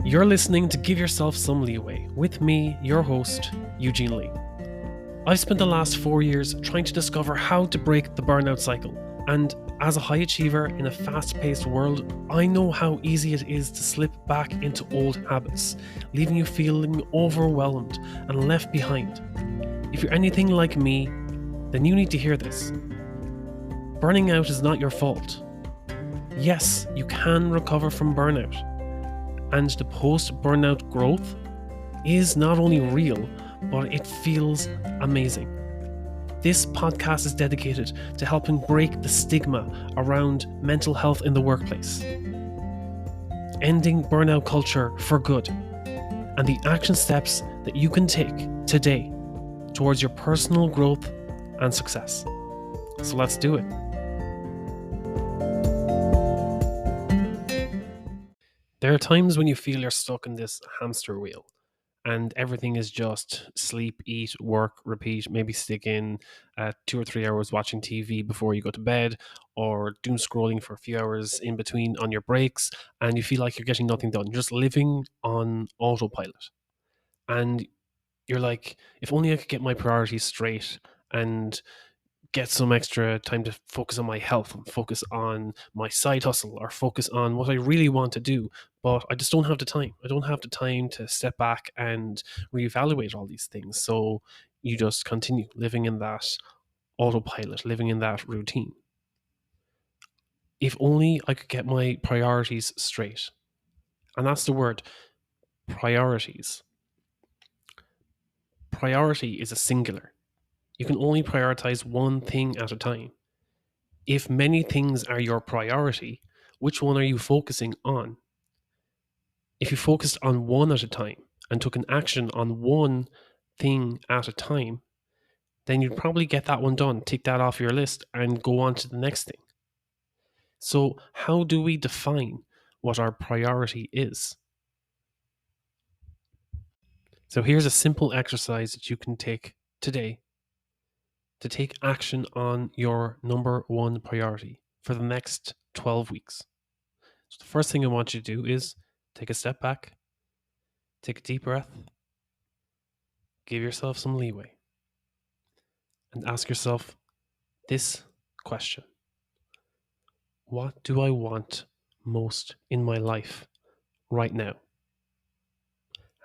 You're listening to Give Yourself Some Leeway with me, your host, Eugene Lee. I've spent the last 4 years trying to discover how to break the burnout cycle, and as a high achiever in a fast-paced world, I know how easy it is to slip back into old habits, leaving you feeling overwhelmed and left behind. If you're anything like me, then you need to hear this. Burning out is not your fault. Yes, you can recover from burnout, and the post-burnout growth is not only real, but it feels amazing. This podcast is dedicated to helping break the stigma around mental health in the workplace, ending burnout culture for good, and the action steps that you can take today towards your personal growth and success. So let's do it. There are times when you feel you're stuck in this hamster wheel and everything is just sleep, eat, work, repeat, maybe stick in 2 or 3 hours watching TV before you go to bed, or doom scrolling for a few hours in between on your breaks, and you feel like you're getting nothing done. You're just living on autopilot. And you're like, if only I could get my priorities straight and get some extra time to focus on my health and focus on my side hustle or focus on what I really want to do. But I just don't have the time. I don't have the time to step back and reevaluate all these things. So you just continue living in that autopilot, living in that routine. If only I could get my priorities straight. And that's the word, priorities. Priority is a singular. You can only prioritize one thing at a time. If many things are your priority, which one are you focusing on? If you focused on one at a time and took an action on one thing at a time, then you'd probably get that one done, tick that off your list, and go on to the next thing. So, how do we define what our priority is? So, here's a simple exercise that you can take today to take action on your number one priority for the next 12 weeks. So the first thing I want you to do is take a step back, take a deep breath, give yourself some leeway, and ask yourself this question. What do I want most in my life right now?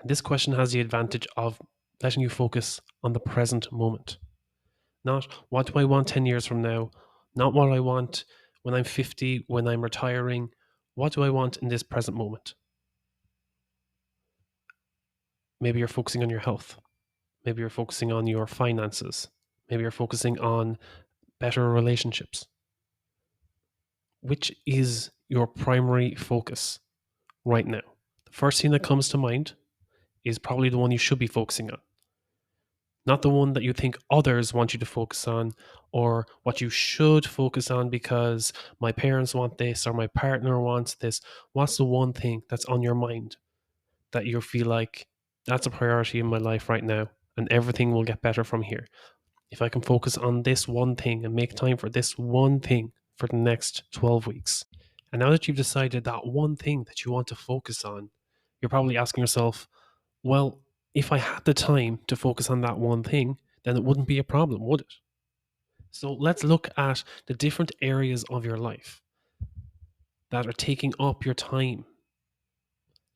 And this question has the advantage of letting you focus on the present moment. Not what do I want 10 years from now, not what I want when I'm 50, when I'm retiring. What do I want in this present moment? Maybe you're focusing on your health. Maybe you're focusing on your finances. Maybe you're focusing on better relationships. Which is your primary focus right now? The first thing that comes to mind is probably the one you should be focusing on. Not the one that you think others want you to focus on, or what you should focus on because my parents want this or my partner wants this. What's the one thing that's on your mind that you feel like that's a priority in my life right now, and everything will get better from here? If I can focus on this one thing and make time for this one thing for the next 12 weeks. And now that you've decided that one thing that you want to focus on, you're probably asking yourself, well, if I had the time to focus on that one thing, then it wouldn't be a problem, would it? So let's look at the different areas of your life that are taking up your time.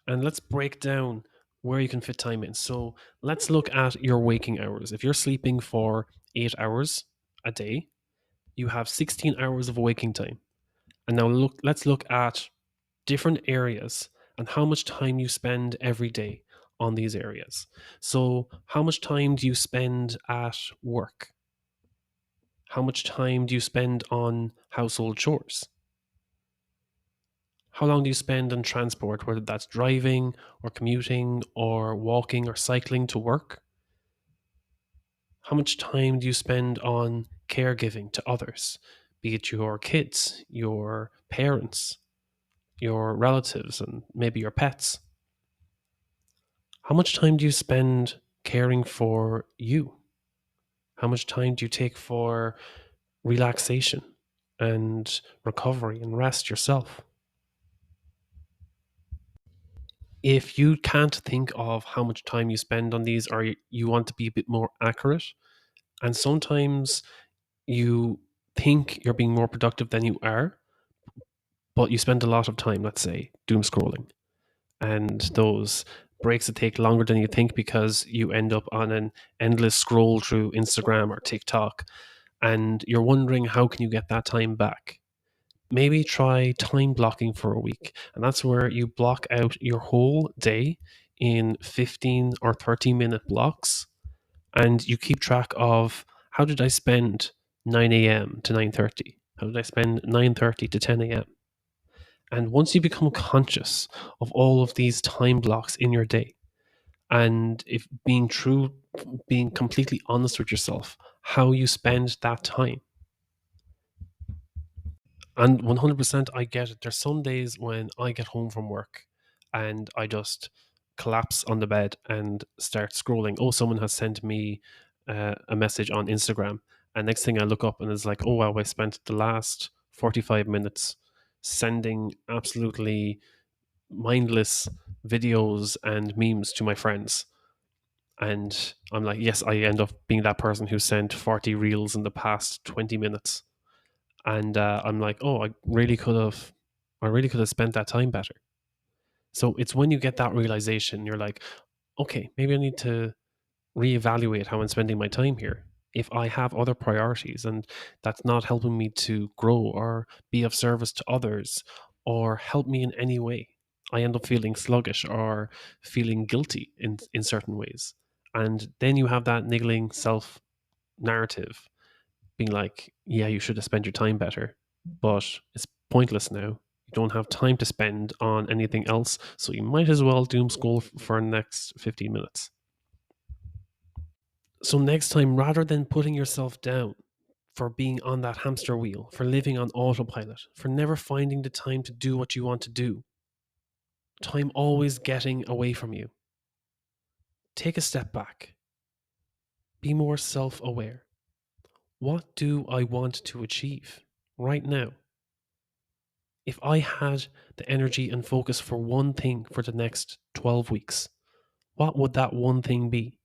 And let's break down where you can fit time in. So let's look at your waking hours. If you're sleeping for 8 hours a day, you have 16 hours of waking time. And now let's look at different areas and how much time you spend every day on these areas. So how much time do you spend at work? How much time do you spend on household chores? How long do you spend on transport, whether that's driving or commuting or walking or cycling to work? How much time do you spend on caregiving to others, be it your kids, your parents, your relatives, and maybe your pets? How much time do you spend caring for you? How much time do you take for relaxation and recovery and rest yourself? If you can't think of how much time you spend on these, or you want to be a bit more accurate, and sometimes you think you're being more productive than you are, but you spend a lot of time, let's say, doom scrolling, and those breaks that take longer than you think because you end up on an endless scroll through Instagram or TikTok, and you're wondering how can you get that time back. Maybe try time blocking for a week, and that's where you block out your whole day in 15 or 30-minute blocks, and you keep track of how did I spend 9 a.m. to 9:30? How did I spend 9:30 to 10 a.m.? And once you become conscious of all of these time blocks in your day, and if being completely honest with yourself, how you spend that time. And 100% I get it. There's some days when I get home from work and I just collapse on the bed and start scrolling. Oh, someone has sent me a message on Instagram. And next thing I look up and it's like, oh, wow, I spent the last 45 minutes sending absolutely mindless videos and memes to my friends. And I'm like, yes, I end up being that person who sent 40 reels in the past 20 minutes. And I'm like, oh, I really could have spent that time better. So it's when you get that realization, you're like, okay, maybe I need to reevaluate how I'm spending my time here. If I have other priorities and that's not helping me to grow or be of service to others or help me in any way, I end up feeling sluggish or feeling guilty in certain ways. And then you have that niggling self narrative being like, yeah, you should have spent your time better, but it's pointless now. You don't have time to spend on anything else, so you might as well doom scroll for the next 15 minutes. So next time, rather than putting yourself down for being on that hamster wheel, for living on autopilot, for never finding the time to do what you want to do, time always getting away from you, take a step back. Be more self aware. What do I want to achieve right now? If I had the energy and focus for one thing for the next 12 weeks, what would that one thing be?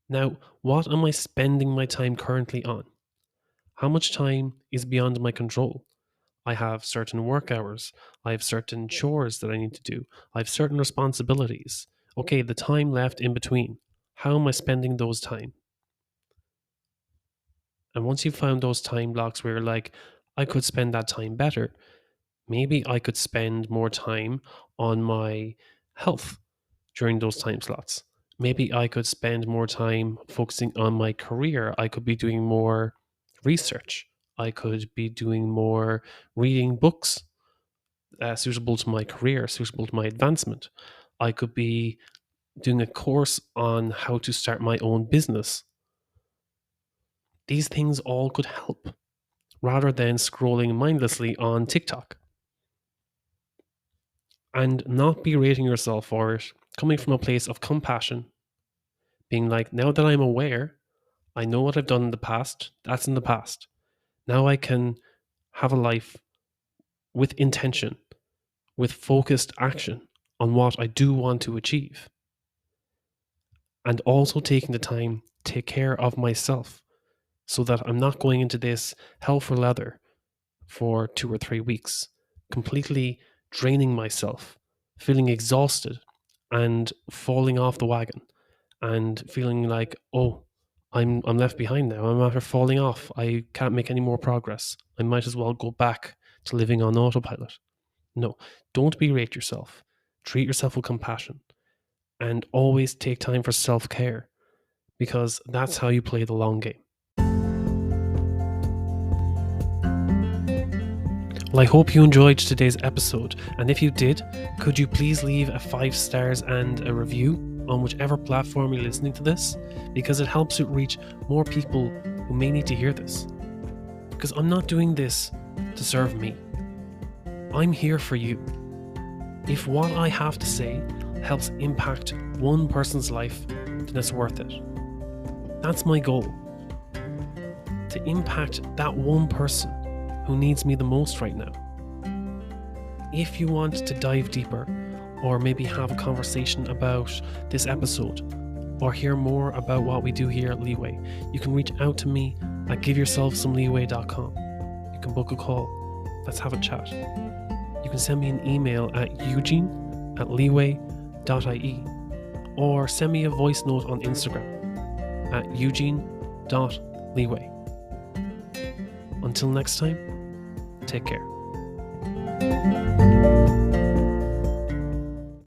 Now, what am I spending my time currently on? How much time is beyond my control? I have certain work hours. I have certain chores that I need to do. I have certain responsibilities. Okay, the time left in between. How am I spending those time? And once you've found those time blocks where you're like, I could spend that time better, maybe I could spend more time on my health during those time slots. Maybe I could spend more time focusing on my career. I could be doing more research. I could be doing more reading books suitable to my career, suitable to my advancement. I could be doing a course on how to start my own business. These things all could help rather than scrolling mindlessly on TikTok. And not berating yourself for it, coming from a place of compassion, being like, now that I'm aware, I know what I've done in the past, that's in the past. Now I can have a life with intention, with focused action on what I do want to achieve. And also taking the time to take care of myself so that I'm not going into this hell for leather for 2 or 3 weeks, completely draining myself, feeling exhausted and falling off the wagon and feeling like, oh, I'm left behind now. I'm after falling off. I can't make any more progress. I might as well go back to living on autopilot. No, don't berate yourself. Treat yourself with compassion and always take time for self-care because that's how you play the long game. Well, I hope you enjoyed today's episode, and if you did, could you please leave a 5 stars and a review on whichever platform you're listening to this, because it helps it reach more people who may need to hear this. Because I'm not doing this to serve me. I'm here for you. If what I have to say helps impact one person's life, then it's worth it. That's my goal. To impact that one person who needs me the most right now. If you want to dive deeper, or maybe have a conversation about this episode, or hear more about what we do here at Leeway, you can reach out to me at giveyourselfsomeleeway.com. You can book a call. Let's have a chat. You can send me an email at eugene@leeway.ie, or send me a voice note on Instagram at eugene.leeway. Until next time, take care.